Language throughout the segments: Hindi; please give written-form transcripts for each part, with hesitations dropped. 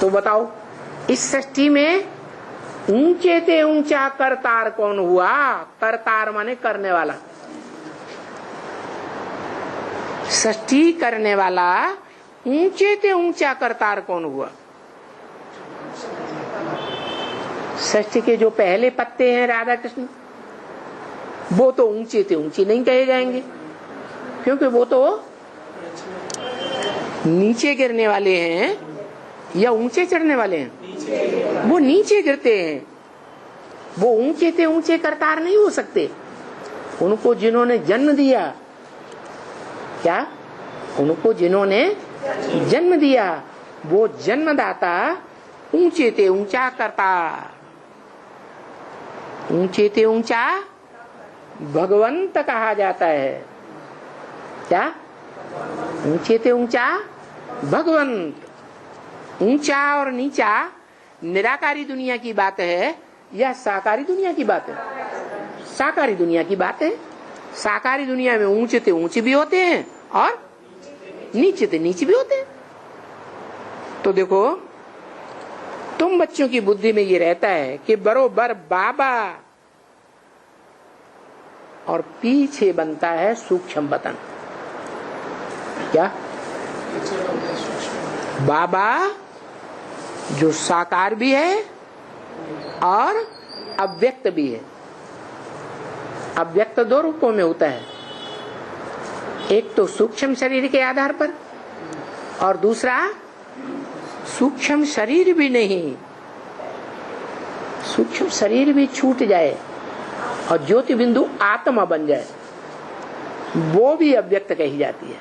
तो बताओ इस सृष्टि में ऊंचे से ऊंचा करतार कौन हुआ? करतार माने करने वाला, सृष्टि करने वाला ऊंचे से ऊंचा करतार कौन हुआ? सृष्टि के जो पहले पत्ते हैं राधा कृष्ण, वो तो ऊंचे से ऊंचे नहीं कहे जाएंगे, क्योंकि वो तो नीचे गिरने वाले हैं या ऊंचे चढ़ने वाले हैं? वो नीचे गिरते हैं। वो ऊंचे से ऊंचे करतार नहीं हो सकते। उनको जिन्होंने जन्म दिया, क्या उनको जिन्होंने जन्म दिया, वो जन्मदाता ऊंचे से ऊंचा करतार, ऊंचे से ऊंचा भगवंत कहा जाता है। क्या? ऊंचे से ऊंचा भगवंत। ऊंचा और नीचा निराकारी दुनिया की बात है या साकारी दुनिया की बात है? साकारी दुनिया की बात है। साकारी दुनिया में ऊंचे से ऊंचे भी होते हैं और नीचे से नीचे भी होते हैं। तो देखो, तुम बच्चों की बुद्धि में ये रहता है कि बरोबर बाबा और पीछे बनता है सूक्ष्म वतन। क्या? बाबा जो साकार भी है और अव्यक्त भी है। अव्यक्त दो रूपों में होता है, एक तो सूक्ष्म शरीर के आधार पर और दूसरा सूक्ष्म शरीर भी नहीं, सूक्ष्म शरीर भी छूट जाए और ज्योति बिंदु आत्मा बन जाए, वो भी अव्यक्त कही जाती है।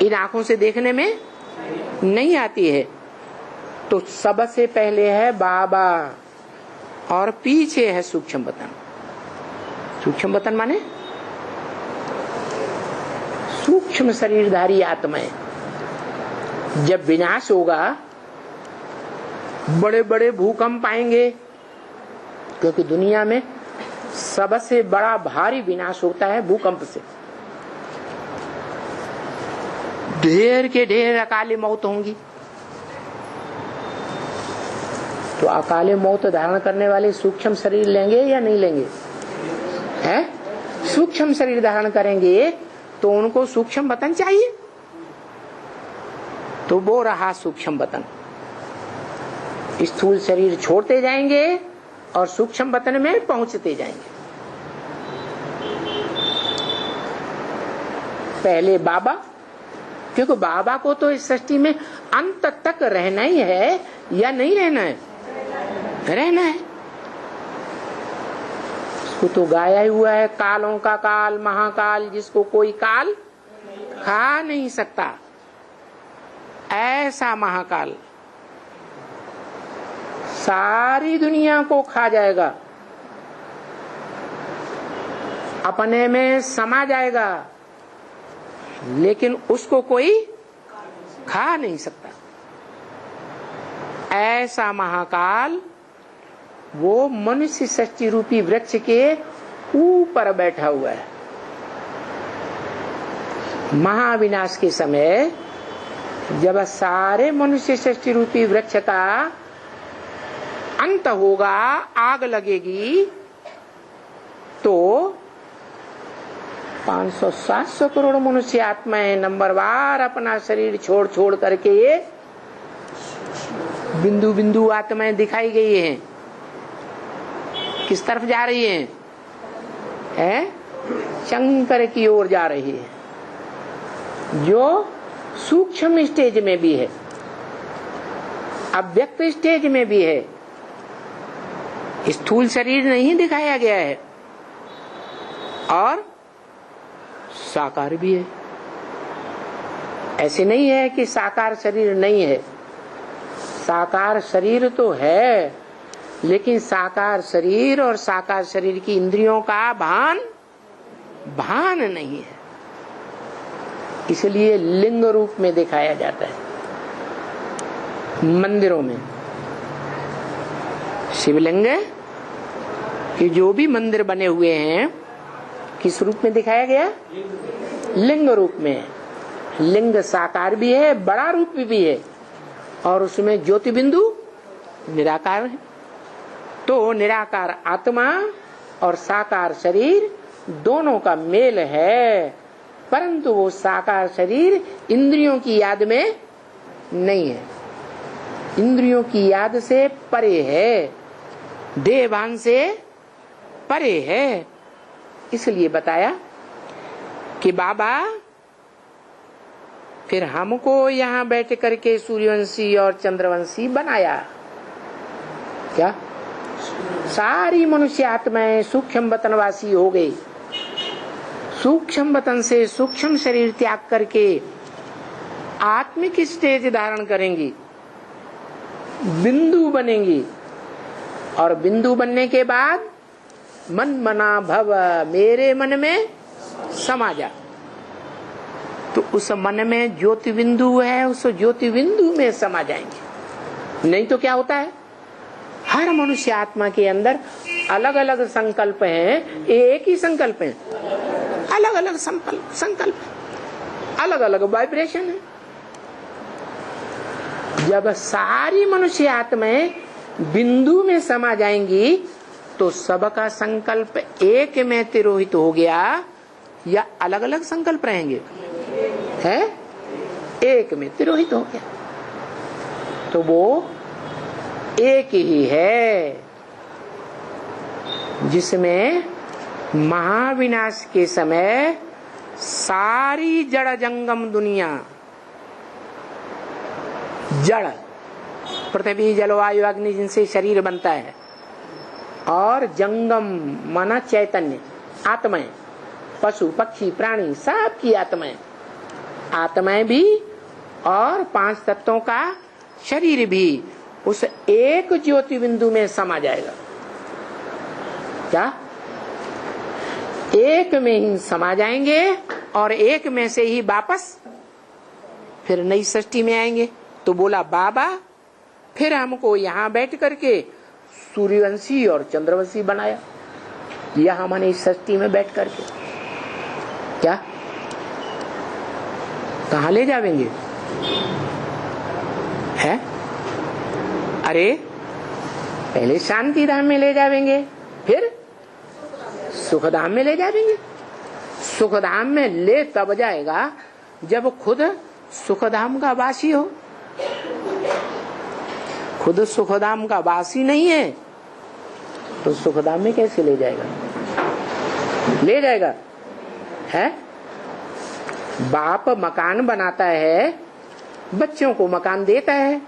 इन आंखों से देखने में नहीं आती है। तो सबसे पहले है बाबा और पीछे है सूक्ष्म वतन। सूक्ष्म वतन माने सूक्ष्म शरीरधारी आत्माएं। जब विनाश होगा, बड़े बड़े भूकंप आएंगे, क्योंकि दुनिया में सबसे बड़ा भारी विनाश होता है भूकंप से। ढेर के ढेर अकाले मौत होंगी। तो अकाले मौत धारण करने वाले सूक्ष्म शरीर लेंगे या नहीं लेंगे? हैं? सूक्ष्म शरीर धारण करेंगे तो उनको सूक्ष्म वतन चाहिए। तो वो रहा सूक्ष्म वतन। स्थूल शरीर छोड़ते जाएंगे और सूक्ष्म वतन में पहुंचते जाएंगे। पहले बाबा, क्योंकि बाबा को तो इस सृष्टि में अंत तक रहना ही है या नहीं रहना है? रहना है। उसको तो गाया हुआ है, कालों का काल महाकाल, जिसको कोई काल खा नहीं सकता, ऐसा महाकाल सारी दुनिया को खा जाएगा, अपने में समा जाएगा, लेकिन उसको कोई खा नहीं सकता। ऐसा महाकाल वो मनुष्य सृष्टि रूपी वृक्ष के ऊपर बैठा हुआ है। महाविनाश के समय जब सारे मनुष्य सृष्टि रूपी वृक्ष का अंत होगा, आग लगेगी, तो 500-700 करोड़ मनुष्य आत्माएं नंबरवार अपना शरीर छोड़ छोड़ करके ये बिंदु बिंदु आत्माएं दिखाई गई हैं। किस तरफ जा रही हैं? शंकर की ओर जा रही है, जो सूक्ष्म स्टेज में भी है, अव्यक्त स्टेज में भी है। स्थूल शरीर नहीं दिखाया गया है और साकार भी है। ऐसे नहीं है कि साकार शरीर नहीं है, साकार शरीर तो है, लेकिन साकार शरीर और साकार शरीर की इंद्रियों का भान नहीं है। इसलिए लिंग रूप में दिखाया जाता है। मंदिरों में शिवलिंग के जो भी मंदिर बने हुए हैं, किस रूप में दिखाया गया? लिंग रूप में। लिंग साकार भी है, बड़ा रूप भी है, और उसमें ज्योति बिंदु निराकार है। तो निराकार आत्मा और साकार शरीर दोनों का मेल है, परंतु वो साकार शरीर इंद्रियों की याद में नहीं है, इंद्रियों की याद से परे है, देहभान से परे है। इसलिए बताया कि बाबा फिर हमको यहाँ बैठ करके सूर्यवंशी और चंद्रवंशी बनाया। क्या सारी मनुष्य आत्माएं सूक्ष्म वतनवासी हो गई, सूक्ष्म वतन से सूक्ष्म शरीर त्याग करके आत्मिक स्टेज धारण करेंगी, बिंदु बनेंगी, और बिंदु बनने के बाद मन मना भव, मेरे मन में समा जा। तो उस मन में ज्योति बिंदु है, उस ज्योति बिंदु में समा जाएंगे। नहीं तो क्या होता है, हर मनुष्य आत्मा के अंदर अलग अलग संकल्प हैं, एक ही संकल्प है, अलग अलग संकल्प, अलग अलग वाइब्रेशन है। जब सारी मनुष्य आत्माएं बिंदु में समा जाएंगी तो सबका संकल्प एक में तिरोहित हो गया, या अलग अलग संकल्प रहेंगे, है एक में तिरोहित हो गया। तो वो एक ही है जिसमें महाविनाश के समय सारी जड़ जंगम दुनिया, जड़ पृथ्वी जलवायु अग्नि जिनसे शरीर बनता है, और जंगम माना चैतन्य आत्माएं, पशु पक्षी प्राणी सबकी आत्माएं, आत्माएं भी और 5 तत्वों का शरीर भी उस एक ज्योति बिंदु में समा जाएगा। क्या एक में ही समा जाएंगे और एक में से ही वापस फिर नई सृष्टि में आएंगे। तो बोला बाबा फिर हमको यहाँ बैठ करके सूर्यवंशी और चंद्रवंशी बनाया, यहाँ मैंने इस सृष्टि में बैठ करके। क्या कहाँ ले जावेंगे, है? अरे पहले शांति धाम में ले जावेंगे, फिर सुखधाम में ले जावेंगे। सुखधाम में ले तब जाएगा जब खुद सुखधाम का वासी हो। खुद सुखधाम का वासी नहीं है तो सुखधाम में कैसे ले जाएगा? ले जाएगा, है? बाप मकान बनाता है, बच्चों को मकान देता है,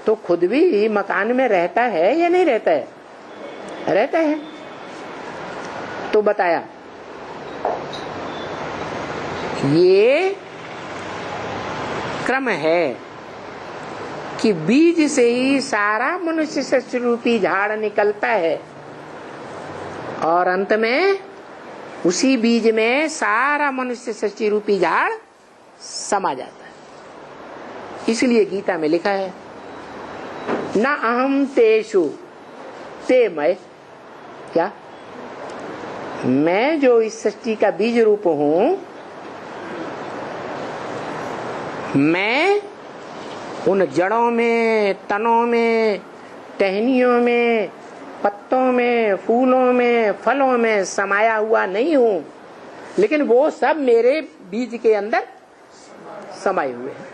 तो खुद भी मकान में रहता है या नहीं रहता है? रहता है। तो बताया ये क्रम है कि बीज से ही सारा मनुष्य सृष्टि रूपी झाड़ निकलता है, और अंत में उसी बीज में सारा मनुष्य सृष्टि रूपी झाड़ समा जाता है। इसलिए गीता में लिखा है न अहम तेषु ते मैं, क्या मैं जो इस सृष्टि का बीज रूप हूं, मैं उन जड़ों में, तनों में, टहनियों में, पत्तों में, फूलों में, फलों में समाया हुआ नहीं हूं, लेकिन वो सब मेरे बीज के अंदर समाये हुए हैं।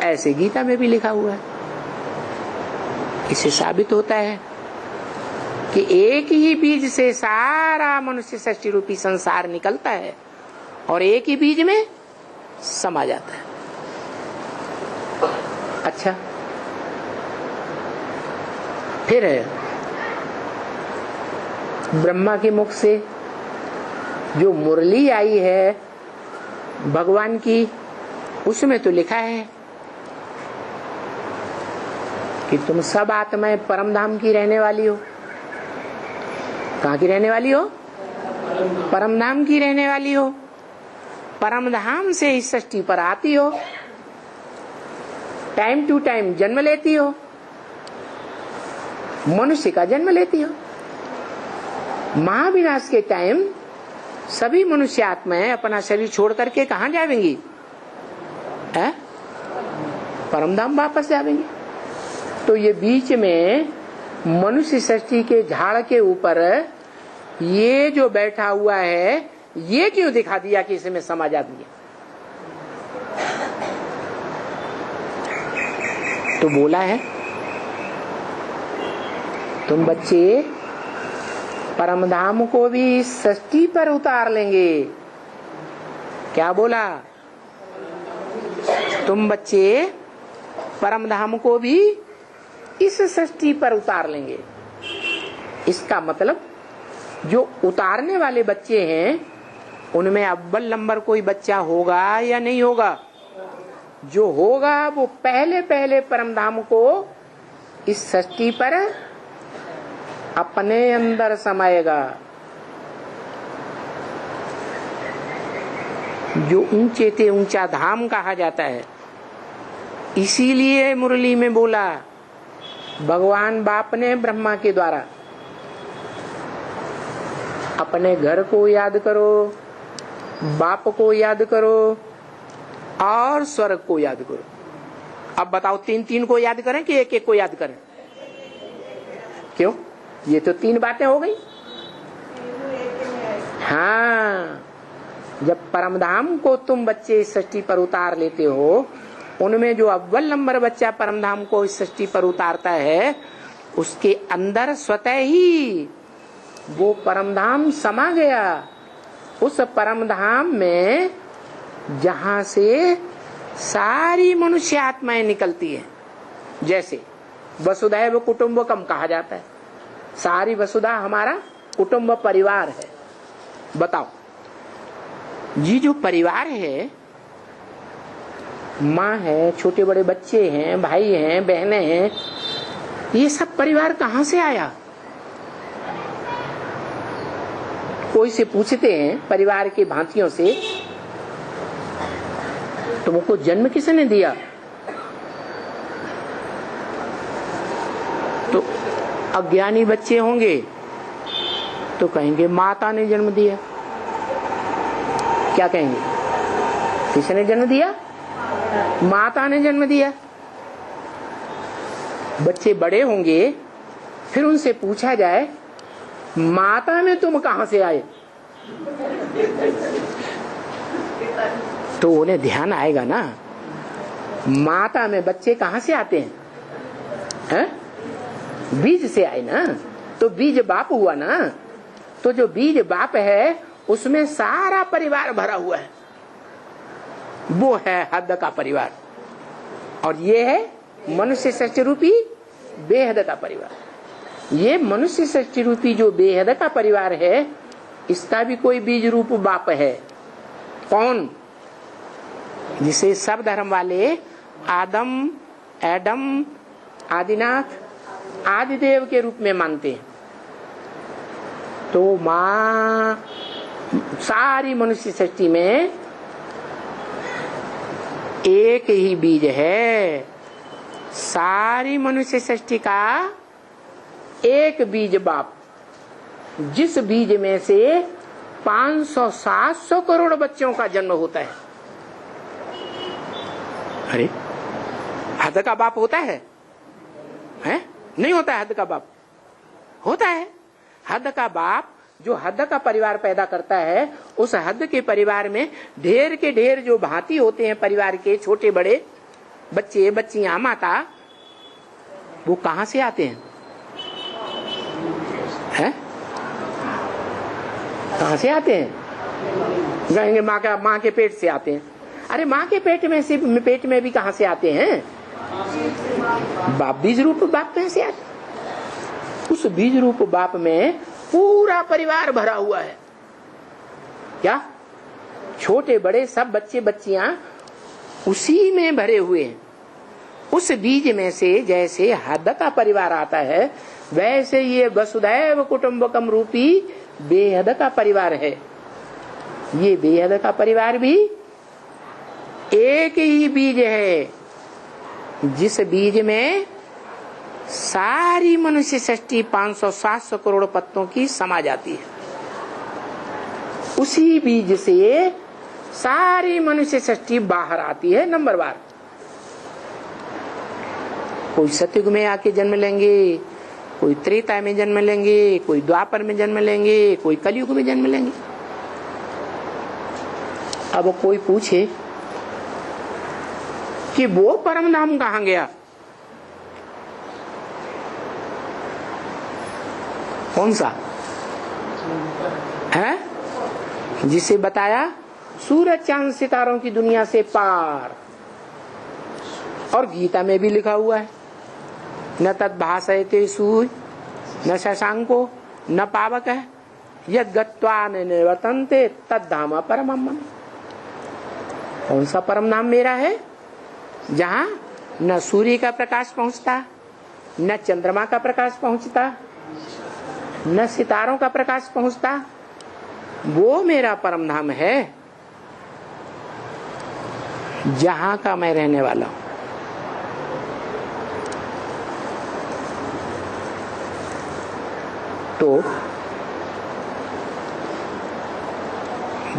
ऐसे गीता में भी लिखा हुआ है। इससे साबित होता है कि एक ही बीज से सारा मनुष्य सृष्टि रूपी संसार निकलता है और एक ही बीज में समा जाता है। अच्छा, फिर ब्रह्मा के मुख से जो मुरली आई है भगवान की, उसमें तो लिखा है कि तुम सब आत्माएं परम धाम की रहने वाली हो। कहाँ की रहने वाली हो? परम धाम की रहने वाली हो। परम धाम से इस सृष्टि पर आती हो, टाइम टू टाइम जन्म लेती हो, मनुष्य का जन्म लेती हो। महाविनाश के टाइम सभी मनुष्य आत्माएं अपना शरीर छोड़ करके कहाँ जाएंगी? परमधाम वापस जाएंगे। तो ये बीच में मनुष्य सृष्टि के झाड़ के ऊपर ये जो बैठा हुआ है, ये क्यों दिखा दिया कि इसमें समा जाती है? तो बोला है तुम बच्चे परमधाम को भी सृष्टि पर उतार लेंगे। क्या बोला? तुम बच्चे परमधाम को भी इस सृष्टि पर उतार लेंगे। इसका मतलब जो उतारने वाले बच्चे हैं उनमें अव्वल नंबर कोई बच्चा होगा या नहीं होगा? जो होगा वो पहले पहले परमधाम को इस सृष्टि पर अपने अंदर समाएगा। जो ऊंचे से ऊंचा धाम कहा जाता है। इसीलिए मुरली में बोला भगवान बाप ने ब्रह्मा के द्वारा अपने घर को याद करो, बाप को याद करो और स्वर्ग को याद करो। अब बताओ तीन तीन को याद करें कि एक एक को याद करें? क्यों? ये तो तीन बातें हो गई। हाँ, जब परमधाम को तुम बच्चे इस सृष्टि पर उतार लेते हो, उनमें जो अव्वल नंबर बच्चा परमधाम को इस सृष्टि पर उतारता है, उसके अंदर स्वतः ही वो परमधाम समा गया। उस परमधाम में जहां से सारी मनुष्य आत्माएं निकलती हैं, जैसे वसुधैव कुटुंबकम कहा जाता है। सारी वसुधा हमारा कुटुंब परिवार है। बताओ, ये जो परिवार है, माँ है, छोटे बड़े बच्चे हैं, भाई हैं, बहनें हैं, ये सब परिवार कहाँ से आया? कोई से पूछते हैं परिवार के भांतियों से, तुमको जन्म किसने दिया? तो अज्ञानी बच्चे होंगे तो कहेंगे माता ने जन्म दिया। क्या कहेंगे? किसने जन्म दिया? माता ने जन्म दिया। बच्चे बड़े होंगे, फिर उनसे पूछा जाए माता में तुम कहां से आए, तो उन्हें ध्यान आएगा ना, माता में बच्चे कहां से आते हैं? बीज से आए ना, तो बीज बाप हुआ ना। तो जो बीज बाप है उसमें सारा परिवार भरा हुआ है, वो है हद का परिवार। और ये है मनुष्य सृष्टि रूपी बेहद का परिवार। ये मनुष्य सृष्टि रूपी जो बेहद का परिवार है, इसका भी कोई बीज रूप बाप है। कौन? जिसे सब धर्म वाले आदम, एडम, आदिनाथ, आदिदेव के रूप में मानते हैं। तो माँ सारी मनुष्य सृष्टि में एक ही बीज है। सारी मनुष्य सृष्टि का एक बीज बाप, जिस बीज में से 500-700 करोड़ बच्चों का जन्म होता है। अरे, हद का बाप होता है? नहीं होता है। हद का बाप होता है। हद का बाप जो हद का परिवार पैदा करता है, उस हद के परिवार में ढेर के ढेर जो भांति होते हैं परिवार के, छोटे बड़े बच्चे, बच्चियां, माता, वो कहां से आते हैं? कहां से आते हैं? कहेंगे माँ के पेट से आते हैं। अरे माँ के पेट में भी कहां से आते हैं? बाप, बीज रूप बाप में से आते। उस बीज रूप बाप में पूरा परिवार भरा हुआ है। क्या? छोटे बड़े सब बच्चे बच्चियां उसी में भरे हुए हैं। उस बीज में से जैसे हद का परिवार आता है, वैसे ये वसुधैव कुटुंबकम रूपी बेहद का परिवार है। ये बेहद का परिवार भी एक ही बीज है, जिस बीज में सारी मनुष्य सृष्टि 500-700 करोड़ पत्तों की समा जाती है। उसी बीज से सारी मनुष्य सृष्टि बाहर आती है। नंबर बार कोई सतयुग में आके जन्म लेंगे, कोई त्रेता में जन्म लेंगे, कोई द्वापर में जन्म लेंगे, कोई कलयुग में जन्म लेंगे। अब कोई पूछे कि वो परम धाम कहाँ गया? कौन सा है? जिसे बताया सूरज चांद सितारों की दुनिया से पार। और गीता में भी लिखा हुआ है, न तद भाषयते सूर्य न शशांको न पावक है यद गत्वा न निवर्तन्ते तद धाम परमम् मम। कौन सा परम धाम मेरा है? जहाँ न सूर्य का प्रकाश पहुंचता, न चंद्रमा का प्रकाश पहुंचता, न सितारों का प्रकाश पहुंचता, वो मेरा परम धाम है जहां का मैं रहने वाला हूं। तो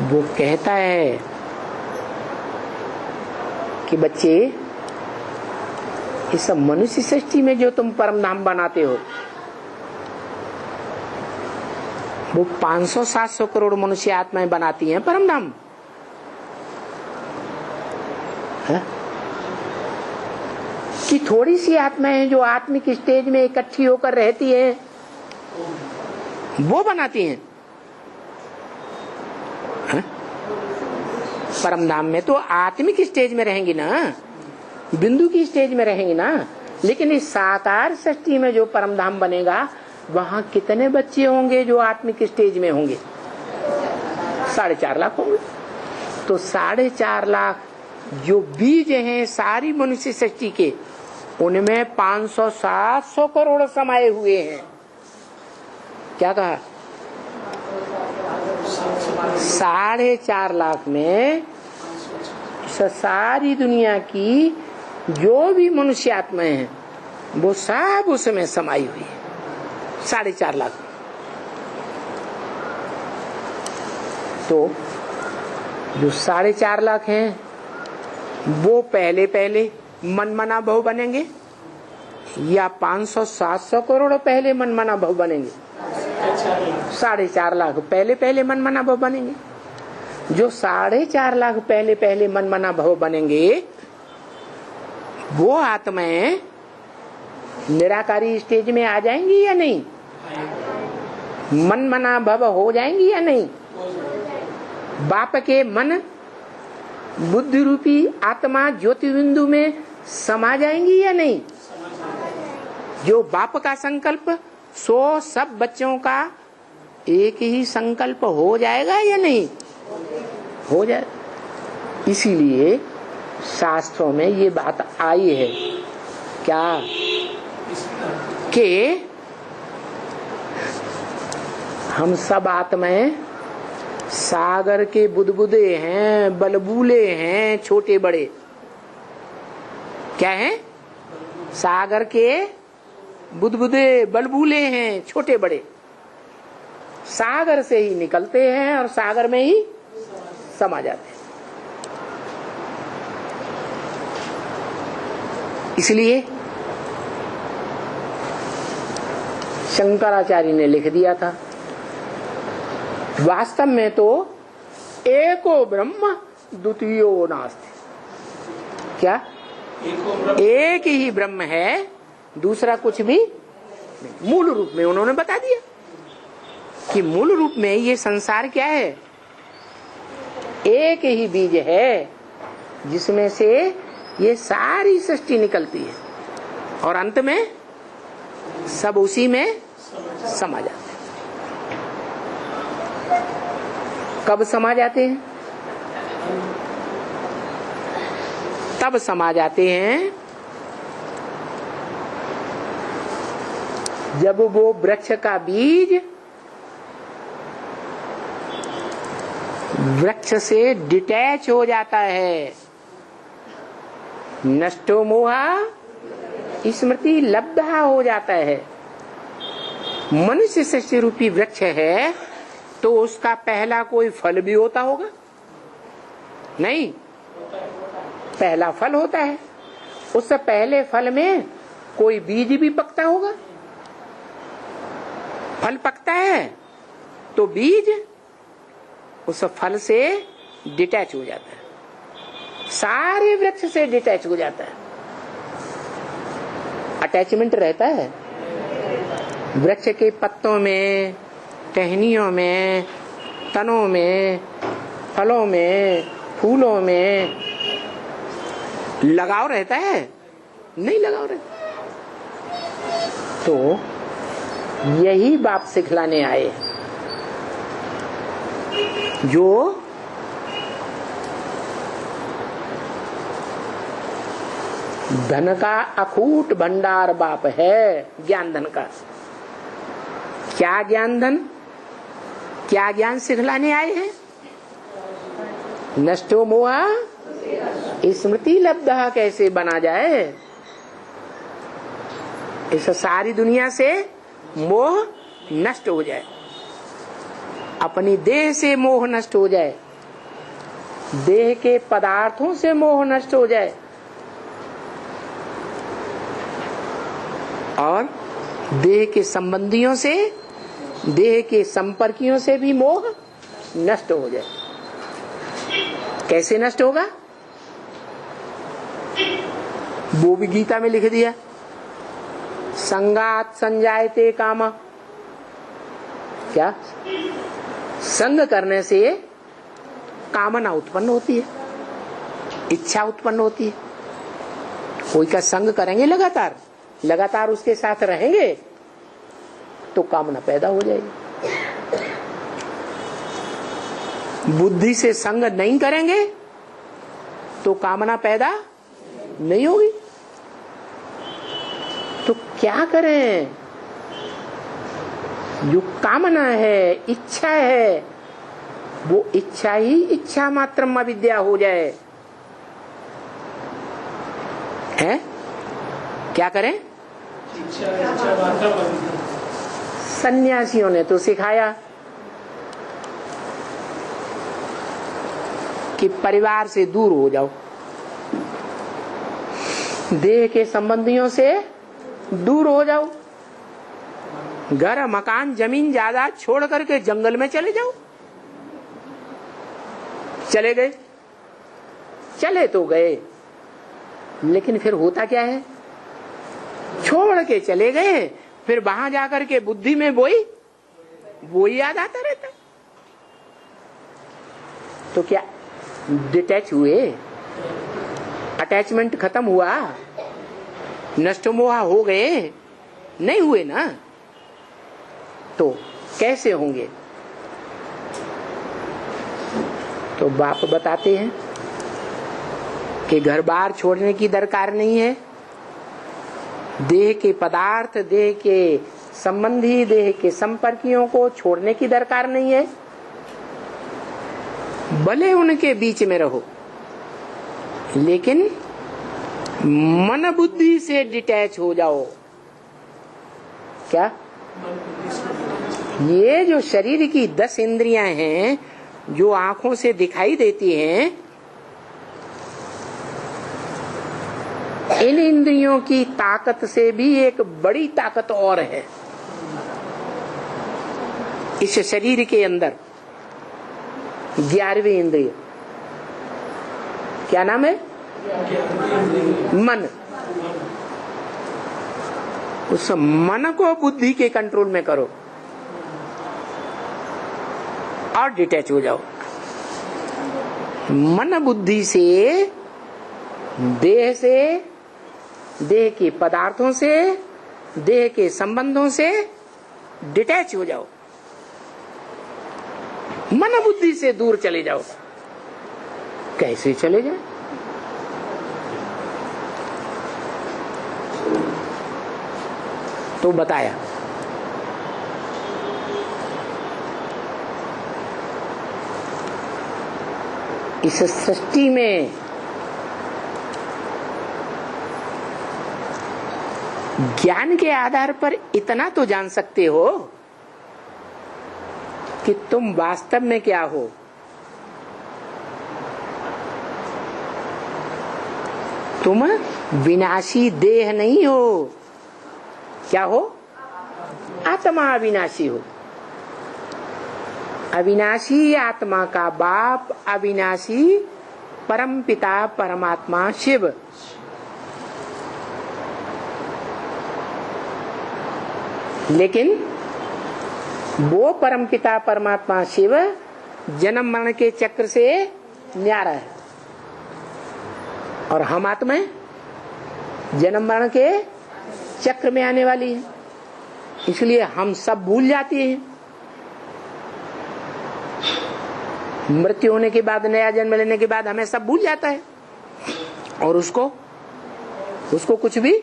वो कहता है कि बच्चे, इस मनुष्य सृष्टि में जो तुम परम धाम बनाते हो, वो 500-700 करोड़ मनुष्य आत्माएं बनाती हैं परम धाम। कि थोड़ी सी आत्माएं जो आत्मिक स्टेज में इकट्ठी होकर रहती हैं वो बनाती हैं। परम धाम में तो आत्मिक स्टेज में रहेंगी ना, बिंदु की स्टेज में रहेंगी ना। लेकिन इस साकार सृष्टि में जो परम धाम बनेगा, वहां कितने बच्चे होंगे जो आत्मिक स्टेज में होंगे? 4.5 लाख होंगे। तो 4.5 लाख जो बीज हैं सारी मनुष्य सृष्टि के, उनमें 500-700 करोड़ समाये हुए हैं। क्या कहा? 4.5 लाख में सारी दुनिया की जो भी मनुष्य आत्माएं हैं वो सब उसमें समाई हुई है। 4.5 लाख। तो जो 4.5 लाख हैं वो पहले पहले मनमना भव बनेंगे या 500-700 करोड़ पहले मनमना भव बनेंगे? 4.5 लाख पहले पहले मनमना भव बनेंगे। जो 4.5 लाख पहले पहले मनमना भव बनेंगे, वो आत्माएं निराकारी स्टेज में आ जाएंगी या नहीं? मनमना भव हो जाएंगी या नहीं? बाप के मन बुद्धि रूपी आत्मा ज्योति बिंदु में समा जाएंगी या नहीं? जो बाप का संकल्प सो सब बच्चों का एक ही संकल्प हो जाएगा या नहीं? हो जाए। इसीलिए शास्त्रों में ये बात आई है क्या कि हम सब आत्माएं सागर के बुदबुदे हैं, बलबूले हैं, छोटे बड़े। क्या हैं? सागर के बुदबुदे बलबूले हैं, छोटे बड़े। सागर से ही निकलते हैं और सागर में ही समा जाते हैं। इसलिए शंकराचार्य ने लिख दिया था, वास्तव में तो एको ब्रह्म द्वितीयो नास्ति। क्या? एक ही ब्रह्म है, दूसरा कुछ भी नहीं। मूल रूप में उन्होंने बता दिया कि मूल रूप में ये संसार क्या है? एक ही बीज है जिसमें से ये सारी सृष्टि निकलती है और अंत में सब उसी में समा जाते हैं। कब समा जाते हैं? तब समा जाते हैं जब वो वृक्ष का बीज वृक्ष से डिटैच हो जाता है। नष्टो मोहा स्मृति लब्धा हो जाता है। मनुष्य सृष्टि रूपी वृक्ष है तो उसका पहला कोई फल भी होता होगा? नहीं, पहला फल होता है। उस पहले फल में कोई बीज भी पकता होगा, फल पकता है तो बीज उस फल से डिटैच हो जाता है, सारे वृक्ष से डिटैच हो जाता है। अटैचमेंट रहता है वृक्ष के पत्तों में, टहनियों में, तनों में, फलों में, फूलों में लगाव रहता है? नहीं लगाव रहता। तो यही बाप सिखलाने आए, जो धन का अखूट भंडार बाप है, ज्ञान धन का। क्या ज्ञान धन, क्या ज्ञान सिखलाने आए हैं? नष्टो मोहा स्मृति लब्धा कैसे बना जाए, इस सारी दुनिया से मोह नष्ट हो जाए, अपनी देह से मोह नष्ट हो जाए, देह के पदार्थों से मोह नष्ट हो जाए, और देह के संबंधियों से, देह के संपर्कियों से भी मोह नष्ट हो जाए। कैसे नष्ट होगा? वो भी गीता में लिख दिया, संगात संजायते कामा। क्या? संग करने से कामना उत्पन्न होती है, इच्छा उत्पन्न होती है। कोई का संग करेंगे लगातार, लगातार उसके साथ रहेंगे तो कामना पैदा हो जाएगी। बुद्धि से संग नहीं करेंगे तो कामना पैदा नहीं होगी। तो क्या करें? जो कामना है, इच्छा है, वो इच्छा ही इच्छा मात्रम अविद्या हो जाए। है? क्या करें? सन्यासियों ने तो सिखाया कि परिवार से दूर हो जाओ, देह के संबंधियों से दूर हो जाओ, घर मकान जमीन जायदाद छोड़ करके जंगल में चले जाओ। चले गए, चले तो गए, लेकिन फिर होता क्या है? छोड़ के चले गए, फिर वहां जाकर के बुद्धि में वही याद आता रहता है। तो क्या डिटैच हुए? अटैचमेंट खत्म हुआ? नष्ट मोह हो गए? नहीं हुए ना। तो कैसे होंगे? तो बाप बताते हैं कि घर बार छोड़ने की दरकार नहीं है, देह के पदार्थ, देह के संबंधी, देह के संपर्कियों को छोड़ने की दरकार नहीं है। भले उनके बीच में रहो, लेकिन मन बुद्धि से डिटैच हो जाओ। क्या? ये जो शरीर की 10 इंद्रियां हैं, जो आंखों से दिखाई देती हैं, इन इंद्रियों की ताकत से भी एक बड़ी ताकत और है इस शरीर के अंदर। 11वीं इंद्रिय, क्या नाम है? मन। उस मन को बुद्धि के कंट्रोल में करो और डिटैच हो जाओ। मन बुद्धि से, देह के पदार्थों से, देह के संबंधों से डिटैच हो जाओ, मन बुद्धि से दूर चले जाओ। कैसे चले जाए? तो बताया इस सृष्टि में ज्ञान के आधार पर इतना तो जान सकते हो कि तुम वास्तव में क्या हो। तुम विनाशी देह नहीं हो, क्या हो? आत्मा अविनाशी हो। अविनाशी आत्मा का बाप अविनाशी परम पिता परमात्मा शिव। लेकिन वो परम पिता परमात्मा शिव जन्म मरण के चक्र से न्यारा है, और हम आत्मा जन्म मरण के चक्र में आने वाली है। इसलिए हम सब भूल जाते हैं। मृत्यु होने के बाद, नया जन्म लेने के बाद हमें सब भूल जाता है, और उसको कुछ भी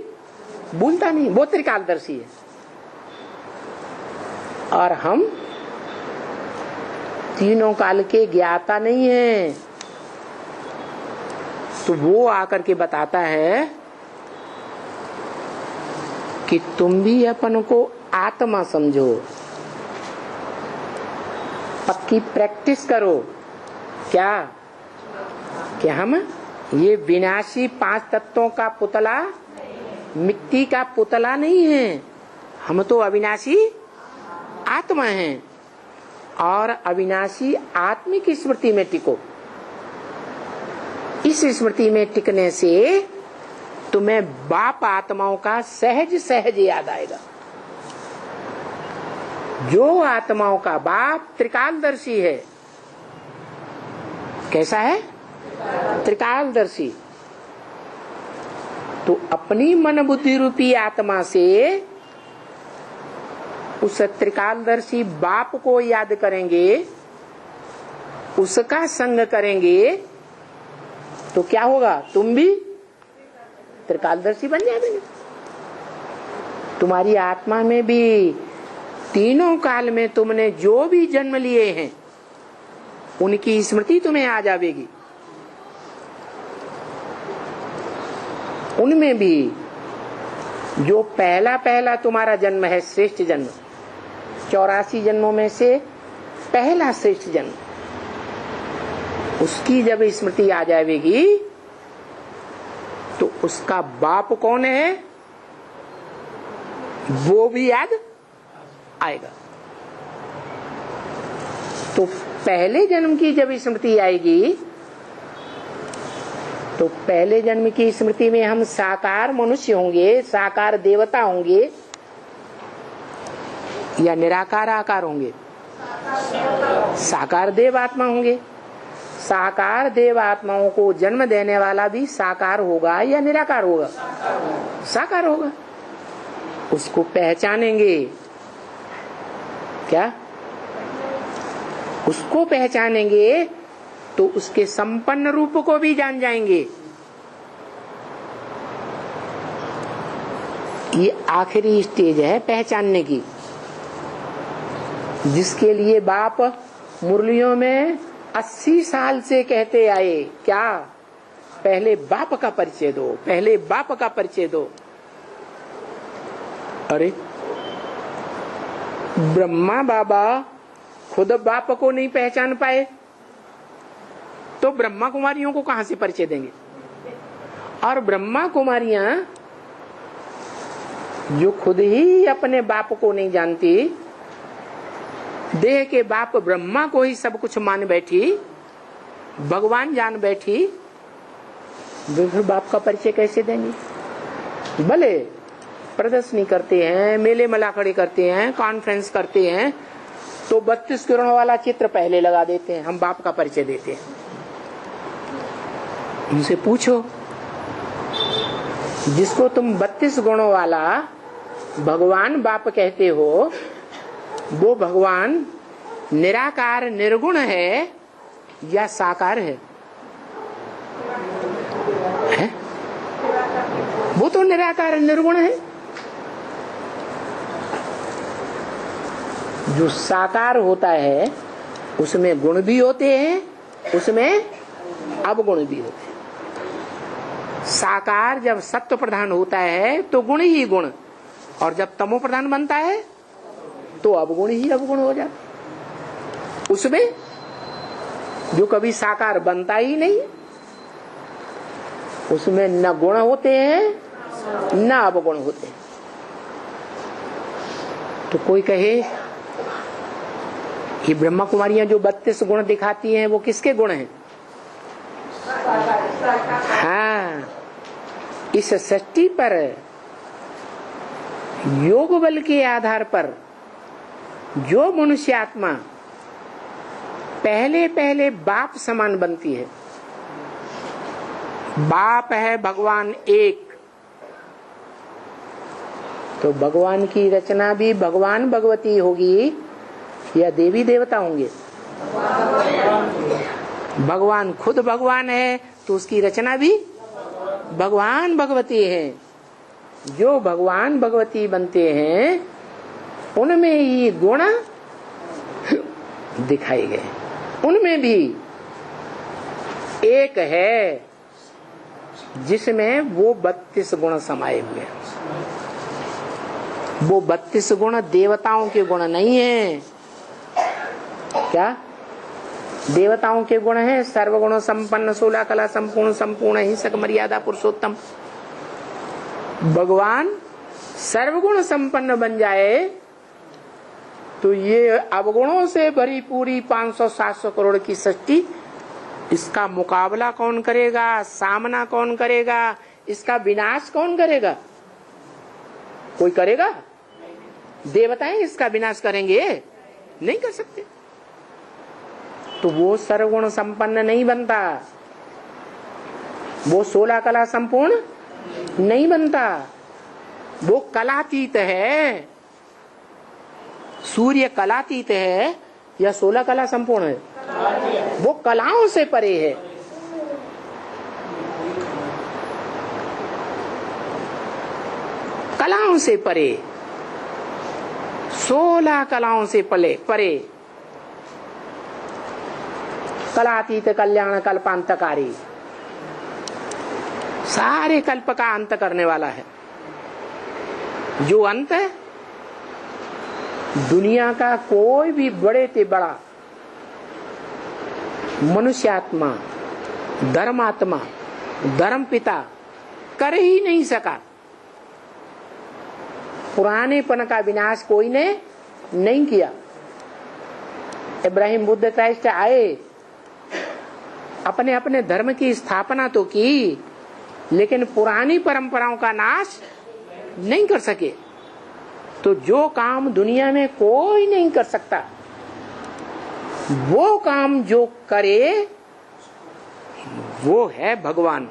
भूलता नहीं। वो त्रिकालदर्शी है। और हम तीनों काल के ज्ञाता नहीं है। तो वो आकर के बताता है कि तुम भी अपन को आत्मा समझो, पक्की प्रैक्टिस करो। क्या कि हम ये विनाशी 5 तत्वों का पुतला, मिट्टी का पुतला नहीं है। हम तो अविनाशी आत्मा हैं, और अविनाशी आत्मिक स्मृति में टिको। इस स्मृति में टिकने से तुम्हें बाप आत्माओं का सहज सहज याद आएगा। जो आत्माओं का बाप त्रिकालदर्शी है। कैसा है? त्रिकालदर्शी। तो अपनी मन बुद्धि रूपी आत्मा से उस त्रिकालदर्शी बाप को याद करेंगे, उसका संग करेंगे, तो क्या होगा? तुम भी त्रिकालदर्शी बन जाएंगे। तुम्हारी आत्मा में भी तीनों काल में तुमने जो भी जन्म लिए हैं उनकी स्मृति तुम्हें आ जाएगी। उनमें भी जो पहला पहला तुम्हारा जन्म है, श्रेष्ठ जन्म, 84 जन्मों में से पहला श्रेष्ठ जन्म, उसकी जब स्मृति आ जाएगी तो उसका बाप कौन है वो भी याद आएगा। तो पहले जन्म की जब स्मृति आएगी तो पहले जन्म की स्मृति में हम साकार मनुष्य होंगे, साकार देवता होंगे, या निराकार आकार होंगे? साकार देव आत्मा होंगे। साकार देव आत्माओं को जन्म देने वाला भी साकार होगा या निराकार होगा? साकार होगा। उसको पहचानेंगे। क्या? उसको पहचानेंगे तो उसके संपन्न रूप को भी जान जाएंगे। ये आखिरी स्टेज है पहचानने की, जिसके लिए बाप मुरलियों में 80 साल से कहते आए। क्या? पहले बाप का परिचय दो, पहले बाप का परिचय दो। अरे ब्रह्मा बाबा खुद बाप को नहीं पहचान पाए तो ब्रह्मा कुमारियों को कहां से परिचय देंगे? और ब्रह्मा कुमारियां जो खुद ही अपने बाप को नहीं जानती, देह के बाप ब्रह्मा को ही सब कुछ मान बैठी, भगवान जान बैठी, फिर बाप का परिचय कैसे देंगे? भले प्रदर्शनी करते हैं, मेले मलाखड़े करते हैं, कॉन्फ्रेंस करते हैं, तो 32 किरणों वाला चित्र पहले लगा देते हैं, हम बाप का परिचय देते हैं। उनसे पूछो, जिसको तुम 32 गुणों वाला भगवान बाप कहते हो, वो भगवान निराकार निर्गुण है या साकार है? वो तो निराकार निर्गुण है। जो साकार होता है उसमें गुण भी होते हैं, उसमें अवगुण भी होते हैं। साकार जब सत्व प्रधान होता है तो गुण ही गुण, और जब तमो प्रधान बनता है तो अवगुण ही अवगुण हो जाता। उसमें जो कभी साकार बनता ही नहीं, उसमें न गुण होते हैं न अवगुण होते हैं। तो कोई कहे कि ब्रह्मा कुमारियां जो 32 गुण दिखाती हैं वो किसके गुण हैं? हाँ, इस सृष्टि पर योग बल के आधार पर जो मनुष्य आत्मा पहले पहले बाप समान बनती है, बाप है भगवान एक, तो भगवान की रचना भी भगवान भगवती होगी या देवी देवता होंगे? भगवान खुद भगवान है तो उसकी रचना भी भगवान भगवती है। जो भगवान भगवती बनते हैं उनमें ही गुण दिखाए गए, उनमें भी एक है जिसमें वो 32 गुण समाये हुए। वो 32 गुण देवताओं के गुण नहीं है। क्या देवताओं के गुण है? सर्वगुण संपन्न, 16 कला संपूर्ण, संपूर्ण हिंसक, मर्यादा पुरुषोत्तम। भगवान सर्वगुण संपन्न बन जाए तो ये अवगुणों से भरी पूरी 500-700 करोड़ की सृष्टि, इसका मुकाबला कौन करेगा? सामना कौन करेगा? इसका विनाश कौन करेगा? कोई करेगा? देवताएं इसका विनाश करेंगे? नहीं कर सकते। तो वो सर्वगुण संपन्न नहीं बनता, वो 16 कला संपूर्ण नहीं बनता, वो कलातीत है। सूर्य कलातीत है या 16 कला संपूर्ण है? वो कलाओं से परे है। कलाओं से परे, 16 कलाओं से परे। कलातीत कल्याण कल्पांतकारी, सारे कल्प का अंत करने वाला है। जो अंत है, दुनिया का कोई भी बड़े से बड़ा मनुष्यात्मा, धर्मात्मा, धर्म पिता कर ही नहीं सका। पुरानेपन का विनाश कोई ने नहीं किया। इब्राहिम बुद्ध क्राइस्ट आए, अपने अपने धर्म की स्थापना तो की, लेकिन पुरानी परंपराओं का नाश नहीं कर सके। तो जो काम दुनिया में कोई नहीं कर सकता, वो काम जो करे वो है भगवान।